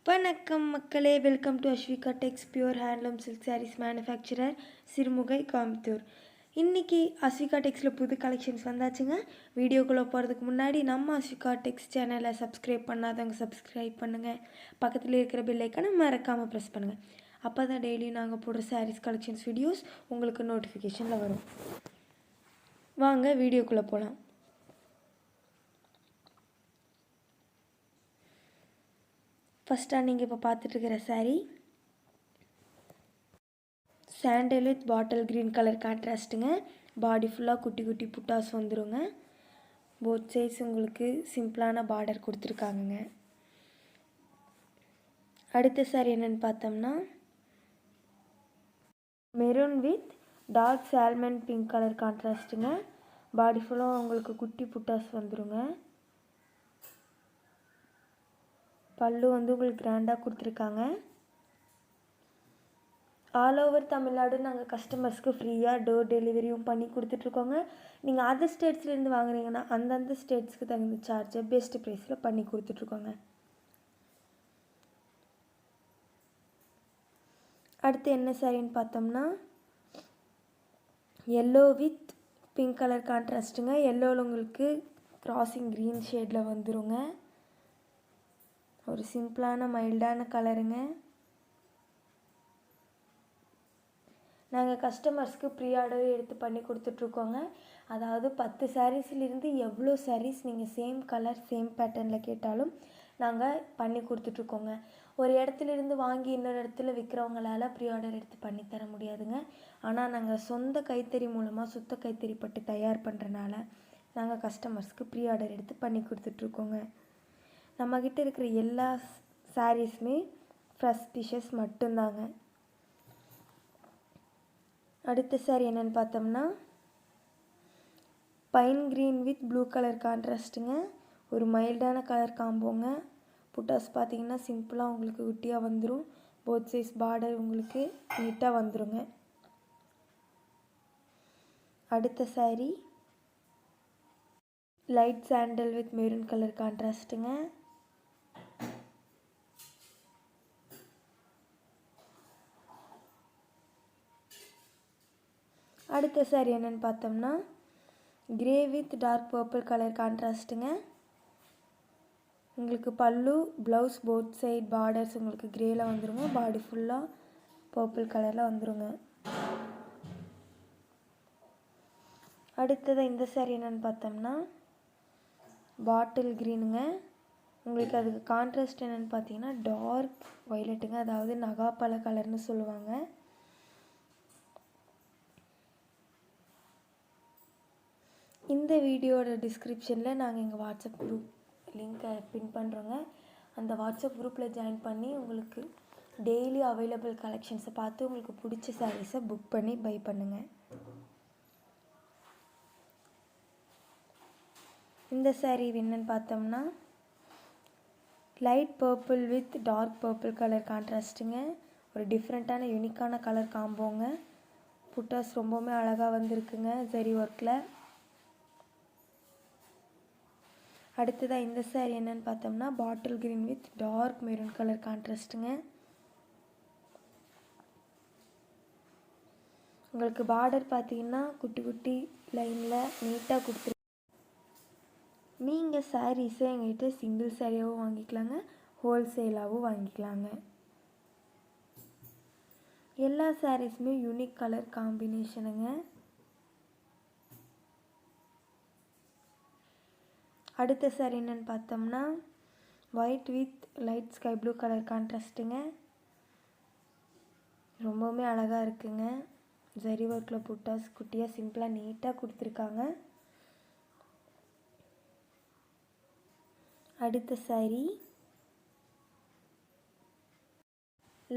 வணக்கம் மக்களே, welcome to Asvika Tex pure handloom silk sarees manufacturer Sirumugai Coimbatore. இன்றைக்கி Asvika Texல புது கலெக்ஷன்ஸ் வந்தாச்சுங்க. வீடியோக்குள்ளே போகிறதுக்கு முன்னாடி நம்ம Asvika Tex சேனலை சப்ஸ்கிரைப் பண்ணாதவங்க சப்ஸ்கிரைப் பண்ணுங்கள். பக்கத்தில் இருக்கிற பெல் ஐக்கானை மறக்காமல் ப்ரெஸ் பண்ணுங்கள். அப்போ தான் டெய்லி நாங்கள் போடுற சாரீஸ் கலெக்ஷன்ஸ் வீடியோஸ் உங்களுக்கு நோட்டிஃபிகேஷனில் வரும். வாங்க வீடியோக்குள்ளே போகலாம். ஃபஸ்ட்டாக நீங்கள் இப்போ பார்த்துட்ருக்கிற sari sandal with bottle green colour கான்ட்ராஸ்ட்டுங்க. பாடி ஃபுல்லாக குட்டி குட்டி புட்டாஸ் வந்துடுங்க. போத் சைட்ஸ் உங்களுக்கு சிம்பிளான பார்டர் கொடுத்துருக்காங்கங்க. அடுத்த சாரீ என்னென்னு பார்த்தோம்னா maroon with dark salmon pink colour கான்ட்ராஸ்ட்டுங்க. பாடி ஃபுல்லாக உங்களுக்கு குட்டி புட்டாஸ் வந்துடுங்க. பல்லு வந்து உங்களுக்கு கிராண்டாக கொடுத்துருக்காங்க. ஆல் ஓவர் தமிழ்நாடு நாங்கள் கஸ்டமர்ஸ்க்கு ஃப்ரீயாக டோர் டெலிவரியும் பண்ணி கொடுத்துட்ருக்கோங்க. நீங்கள் அதர் ஸ்டேட்ஸ்லேருந்து வாங்குறீங்கன்னா அந்தந்த ஸ்டேட்ஸ்க்கு தகுந்த சார்ஜை பெஸ்ட் ப்ரைஸில் பண்ணி கொடுத்துட்ருக்கோங்க. அடுத்து என்ன சாரின்னு பார்த்தோம்னா எல்லோ வித் பிங்க் கலர் கான்ட்ராஸ்ட்டுங்க. எல்லோவில் உங்களுக்கு கிராசிங் க்ரீன் ஷேடில் வந்துடுங்க. ஒரு சிம்பிளான மைல்டான கலருங்க. நாங்கள் கஸ்டமர்ஸ்க்கு ப்ரீ ஆர்டர் எடுத்து பண்ணி கொடுத்துட்ருக்கோங்க. அதாவது 10 சாரீஸ்லேருந்து எவ்வளோ சாரீஸ் நீங்கள் சேம் கலர் சேம் பேட்டர்னில் கேட்டாலும் நாங்கள் பண்ணி கொடுத்துட்ருக்கோங்க. ஒரு இடத்துலேருந்து வாங்கி இன்னொரு இடத்துல விற்கிறவங்களால ப்ரீ ஆர்டர் எடுத்து பண்ணி தர முடியாதுங்க. ஆனால் நாங்கள் சொந்த கைத்தறி மூலமாக சுத்த கைத்தறி பட்டு தயார் பண்ணுறனால நாங்கள் கஸ்டமர்ஸ்க்கு ப்ரீ ஆர்டர் எடுத்து பண்ணி கொடுத்துட்ருக்கோங்க. நம்மக்கிட்ட இருக்கிற எல்லா சாரீஸுமே ஃப்ரெஷ் பீசஸ் மட்டும்தாங்க. அடுத்த சாரீ என்னென்னு பார்த்தோம்னா pine green with blue colour கான்ட்ராஸ்ட்டுங்க. ஒரு மைல்டான கலர் காம்போங்க. புட்டாஸ் பார்த்தீங்கன்னா சிம்பிளாக உங்களுக்கு குட்டியாக வந்துடும். போத் சைஸ் பார்டர் உங்களுக்கு நீட்டாக வந்துடுங்க. அடுத்த sari light sandal with maroon colour கான்ட்ராஸ்ட்டுங்க. அடுத்த சாரீ என்னென்னு பார்த்தோம்னா grey with dark purple colour கான்ட்ராஸ்ட்டுங்க. உங்களுக்கு pallu blouse both side borders உங்களுக்கு கிரேயில் வந்துடுங்க. பாடி ஃபுல்லாக பர்பிள் கலரில் வந்துடுங்க. அடுத்தது இந்த சாரீ என்னென்னு பார்த்தோம்னா பாட்டில் க்ரீனுங்க. உங்களுக்கு அதுக்கு கான்ட்ராஸ்ட் என்னென்னு பார்த்தீங்கன்னா டார்க் வயலட்டுங்க. அதாவது நகாப்பழ கலர்னு சொல்லுவாங்க. இந்த வீடியோட டிஸ்கிரிப்ஷனில் நாங்கள் எங்கள் வாட்ஸ்அப் குரூப் லிங்க்கை பின் பண்ணுறோங்க. அந்த வாட்ஸ்அப் குரூப்பில் ஜாயின் பண்ணி உங்களுக்கு டெய்லி அவைலபிள் கலெக்ஷன்ஸை பார்த்து உங்களுக்கு பிடிச்ச சாரீஸை புக் பண்ணி பை பண்ணுங்கள். இந்த சாரீ என்னன்னு பார்த்தோம்னா light purple with dark purple colour கான்ட்ராஸ்ட்டுங்க. ஒரு டிஃப்ரெண்ட்டான யூனிக்கான கலர் காம்போங்க. புட்டாஸ் ரொம்பவுமே அழகாக வந்திருக்குங்க ஜரி ஒர்க்கில். அடுத்ததாக இந்த சாரீ என்னென்னு பார்த்தோம்னா bottle green with dark maroon colour கான்ட்ராஸ்ட்டுங்க. உங்களுக்கு பார்டர் பார்த்தீங்கன்னா குட்டி குட்டி லைனில் நீட்டாக கொடுத்துருக்கு. நீங்கள் சாரீஸை எங்கள்கிட்ட சிங்கிள் சாரியாகவும் வாங்கிக்கலாங்க, ஹோல்சேலாகவும் வாங்கிக்கலாங்க. எல்லா சாரீஸுமே யூனிக் கலர் காம்பினேஷனுங்க. அடுத்த சாரீ என்னென்னு பார்த்தோம்னா white with light sky blue colour கான்ட்ராஸ்ட்டுங்க. ரொம்பவுமே அழகாக இருக்குங்க. ஜரி ஒர்க்கில் புட்டாஸ் குட்டியாக சிம்பிளாக நீட்டாக கொடுத்துருக்காங்க. அடுத்த sari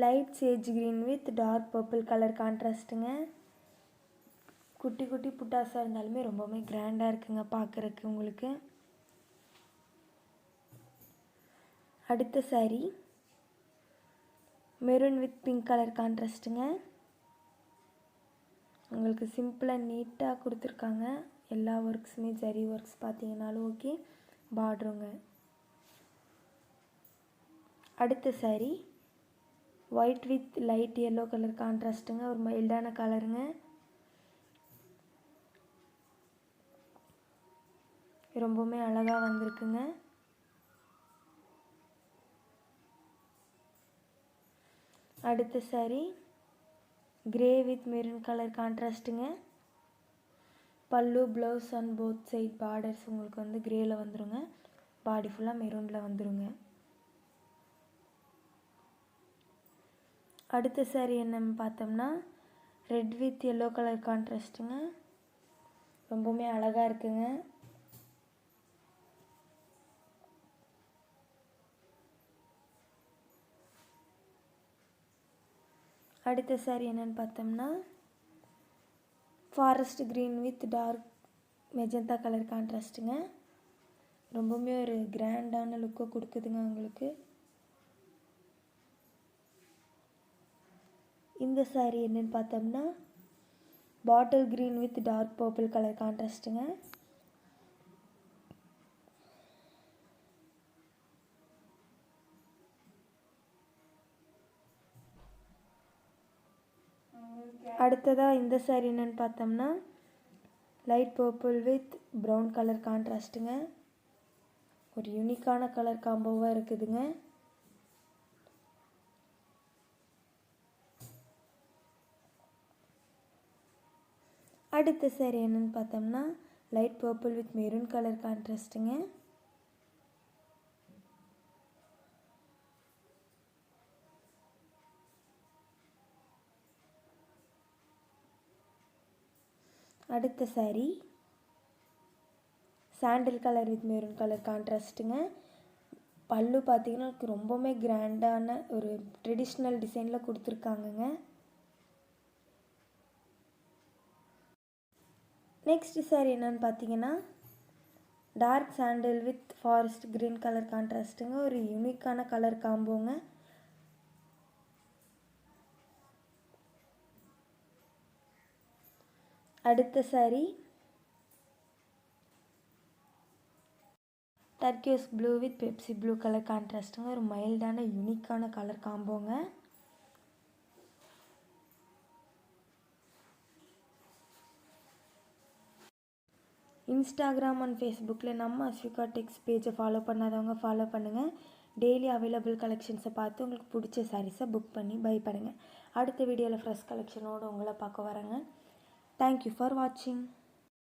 light sage green with dark purple colour கான்ட்ராஸ்ட்டுங்க. குட்டி குட்டி புட்டாஸாக இருந்தாலுமே ரொம்பவுமே கிராண்டாக இருக்குங்க பார்க்குறக்கு உங்களுக்கு. அடுத்த sari maroon with pink colour கான்ட்ராஸ்ட்டுங்க. உங்களுக்கு சிம்பிளாக நீட்டாக கொடுத்துருக்காங்க. எல்லா ஒர்க்ஸுமே ஜரி ஒர்க்ஸ் பார்த்தீங்கன்னாலும் ஓகே, பார்டருங்க. அடுத்த saree white with light yellow colour கான்ட்ராஸ்ட்டுங்க, ஒரு மைல்டான கலருங்க. ரொம்பவுமே அழகாக வந்திருக்குங்க. அடுத்த saree grey with maroon colour கான்ட்ராஸ்ட்டுங்க. Pallu blouse and both side borders உங்களுக்கு வந்து கிரேயில் வந்துருங்க. பாடி ஃபுல்லாக மெரூனில் வந்துருங்க. அடுத்த saree என்னன்னு பார்த்தோம்னா ரெட் வித் எல்லோ கலர் கான்ட்ராஸ்ட்டுங்க. ரொம்பவுமே அழகாக இருக்குங்க. அடுத்த saree என்னன்னு பார்த்தோம்னா forest green with dark magenta colour கான்ட்ராஸ்ட்டுங்க. ரொம்பவுமே ஒரு கிராண்டான லுக்கை கொடுக்குதுங்க உங்களுக்கு. இந்த saree என்னன்னு பார்த்தோம்னா bottle green with dark purple colour கான்ட்ராஸ்ட்டுங்க. அடுத்ததாக இந்த saree என்னன்னு பார்த்தோம்னா light purple with brown colour கான்ட்ராஸ்ட்டுங்க. ஒரு யூனிக்கான கலர் காம்போவாக இருக்குதுங்க. அடுத்த saree என்னன்னு பார்த்தோம்னா light purple with maroon colour கான்ட்ராஸ்ட்டுங்க. அடுத்த saree sandal colour with maroon colour கான்ட்ராஸ்ட்டுங்க. பல்லு பார்த்தீங்கன்னா ரொம்பவுமே கிராண்டான ஒரு ட்ரெடிஷ்னல் டிசைனில் கொடுத்துருக்காங்கங்க. நெக்ஸ்ட் saree என்னன்னு பார்த்தீங்கன்னா dark sandal with forest green colour கான்ட்ராஸ்ட்டுங்க. ஒரு யூனிக்கான கலர் காம்போங்க. அடுத்த saree turquoise blue with Pepsi blue colour கான்ட்ராஸ்ட்டுங்க. ஒரு மைல்டான யூனிக்கான கலர் காம்போங்க. இன்ஸ்டாகிராம் அண்ட் ஃபேஸ்புக்கில் நம்ம அஸ்விகா டெக்ஸ் பேஜை ஃபாலோ பண்ணாதவங்க ஃபாலோ பண்ணுங்கள். டெய்லி அவைலபிள் கலெக்ஷன்ஸை பார்த்து உங்களுக்கு பிடிச்ச சாரீஸை புக் பண்ணி பை பண்ணுங்கள். அடுத்த வீடியோவில் ஃப்ரெஷ் கலெக்ஷனோடு உங்களை பார்க்க வரேங்க. தேங்க்யூ ஃபார் வாட்சிங்.